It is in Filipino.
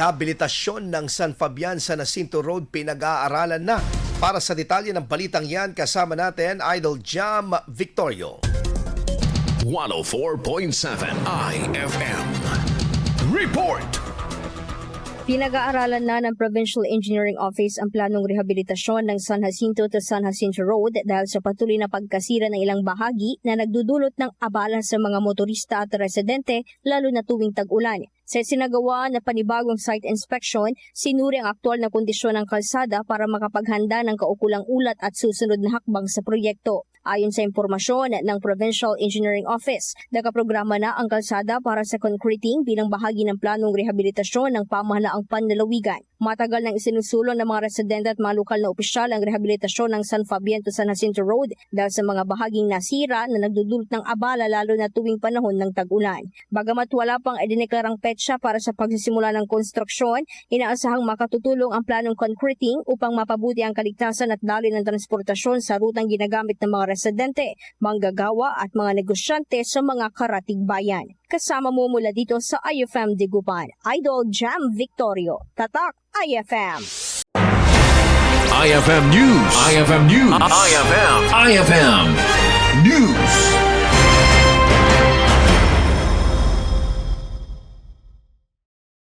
Rehabilitasyon ng San Fabian San Jacinto Road pinag-aaralan na. Para sa detalye ng balitang yan, kasama natin Idol Jam Victorio. 104.7 IFM. Report! Pinag-aaralan na ng Provincial Engineering Office ang planong rehabilitasyon ng San Jacinto to San Jacinto Road dahil sa patuloy na pagkasira ng ilang bahagi na nagdudulot ng abala sa mga motorista at residente lalo na tuwing tag-ulan. Sa sinagawa na panibagong site inspection, sinuri ang aktual na kondisyon ng kalsada para makapaghanda ng kaukulang ulat at susunod na hakbang sa proyekto. Ayon sa impormasyon ng Provincial Engineering Office, nakaprograma na ang kalsada para sa concreting bilang bahagi ng planong rehabilitasyon ng pamahalaang panlalawigan. Matagal nang isinusulong ng mga residente at mga lokal na opisyal ang rehabilitasyon ng San Fabian to San Jacinto Road dahil sa mga bahaging nasira na nagdudulot ng abala lalo na tuwing panahon ng tag-ulan. Bagamat wala pang idineklarang petsa para sa pagsisimula ng konstruksyon, inaasahang makatutulong ang planong concreting upang mapabuti ang kaligtasan at daloy ng transportasyon sa rutang ginagamit ng mga residente, manggagawa at mga negosyante sa mga karatig bayan. Kasama mo mula dito sa IFM Digupan, Idol Jam Victorio. Tatak IFM. IFM News. IFM News. IFM News.